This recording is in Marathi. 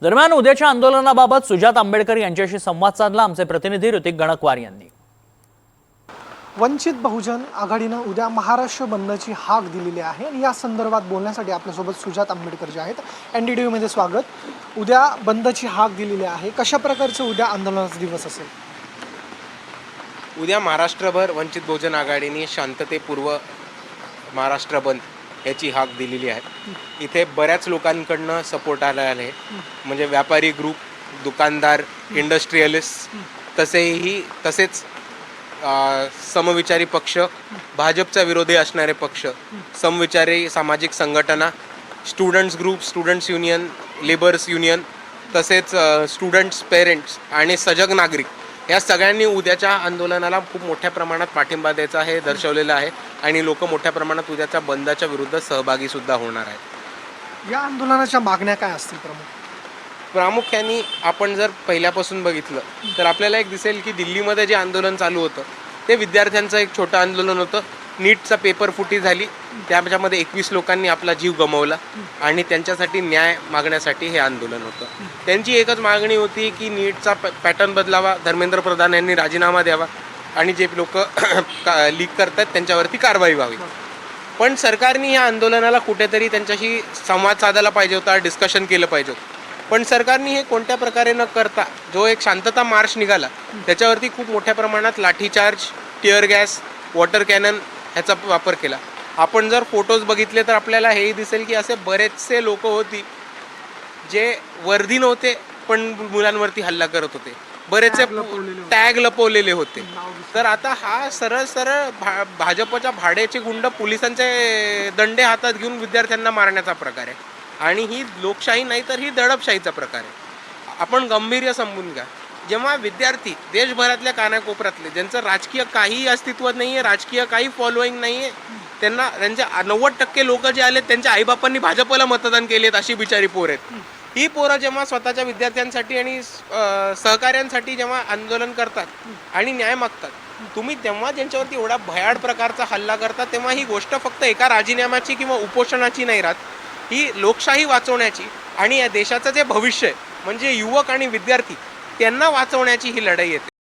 दरम्यान उद्याच्या आंदोलनाबाबत सुजात आंबेडकर यांच्याशी संवाद साधला आमचे प्रतिनिधी ऋतिक गणकवार यांनी। वंचित बहुजन आघाडीनं उद्या महाराष्ट्र बंदची हाक दिलेली आहे आणि या संदर्भात बोलण्यासाठी आपल्यासोबत सुजात आंबेडकर जे आहेत NDTV मध्ये स्वागत। उद्या बंदची हाक दिलेली आहे, कशा प्रकारचं उद्या आंदोलनाचा दिवस असेल? उद्या महाराष्ट्रभर वंचित बहुजन आघाडीने शांततेपूर्व महाराष्ट्र बंद याची हाक दिलेली आहे। इथे बऱ्याच लोकांकडनं सपोर्ट आला आहे, म्हणजे व्यापारी ग्रुप, दुकानदार, इंडस्ट्रियलिस्ट, तसेच समविचारी पक्ष, भाजपचा विरोधी असणारे पक्ष, समविचारी सामाजिक संघटना, students group, students union, labours union, तसेच स्टुडंट्स पेरेंट्स आणि सजग नागरिक या सगळ्यांनी उद्याच्या आंदोलनाला खूप मोठ्या प्रमाणात पाठिंबा द्यायचा हे दर्शवलेलं आहे आणि लोक मोठ्या प्रमाणात उद्याच्या बंदच्या विरुद्ध सहभागी सुद्धा होणार आहेत। या आंदोलनाच्या मागण्या काय असतील प्रामुख्याने आपण जर पहिल्यापासून बघितलं तर आपल्याला एक दिसेल की दिल्लीमध्ये जे आंदोलन चालू होतं ते विद्यार्थ्यांचं एक छोटं आंदोलन होतं। नीटचा पेपर फुटी झाली, त्याच्यामध्ये 21 लोकांनी आपला जीव गमावला आणि त्यांच्यासाठी न्याय मागण्यासाठी हे आंदोलन होतं। त्यांची एकच मागणी होती की नीटचा पॅटर्न बदलावा, धर्मेंद्र प्रधान यांनी राजीनामा द्यावा आणि जे लोक लीक करतात त्यांच्यावरती कारवाई व्हावी। पण सरकारने या आंदोलनाला कुठेतरी त्यांच्याशी संवाद साधायला पाहिजे होता, डिस्कशन केलं पाहिजे होतं। पण सरकारने हे कोणत्या प्रकारे न करता जो एक शांतता मार्च निघाला त्याच्यावरती खूप मोठ्या प्रमाणात lathi charge, tear gas, water cannon ह्याचा वापर केला। आपण जर फोटोज बघितले तर आपल्याला हेही दिसेल की असे बरेचसे लोक होती जे वर्दी नव्हते पण मुलांवरती हल्ला करत होते, बरेचसे टॅग लपवलेले होते। तर आता हा सरळ सरळ भाजपच्या भाड्याचे गुंड पोलिसांचे दंडे हातात घेऊन विद्यार्थ्यांना मारण्याचा प्रकार आहे आणि ही लोकशाही नाही तर ही दडपशाहीचा प्रकार आहे। आपण गांभीर्य समजून घ्या, जेव्हा विद्यार्थी देशभरातल्या कानाकोपऱ्यातले ज्यांचं राजकीय काही अस्तित्व नाही आहे, राजकीय काही फॉलोईंग नाही आहे, त्यांचे 90% लोक जे आले त्यांच्या आईबापांनी भाजपला मतदान केलेत अशी बिचारी पोर आहेत। ही पोरं जेव्हा स्वतःच्या विद्यार्थ्यांसाठी आणि सहकाऱ्यांसाठी जेव्हा आंदोलन करतात आणि न्याय मागतात, तुम्ही तेव्हा ज्यांच्यावरती एवढा भयाड प्रकारचा हल्ला करतात, तेव्हा ही गोष्ट फक्त एका राजीनाम्याची किंवा उपोषणाची नाही राहत, ही लोकशाही वाचवण्याची आणि या देशाचं जे भविष्य आहे म्हणजे युवक आणि विद्यार्थी त्यांना वाचवण्याची ही लढाई येते।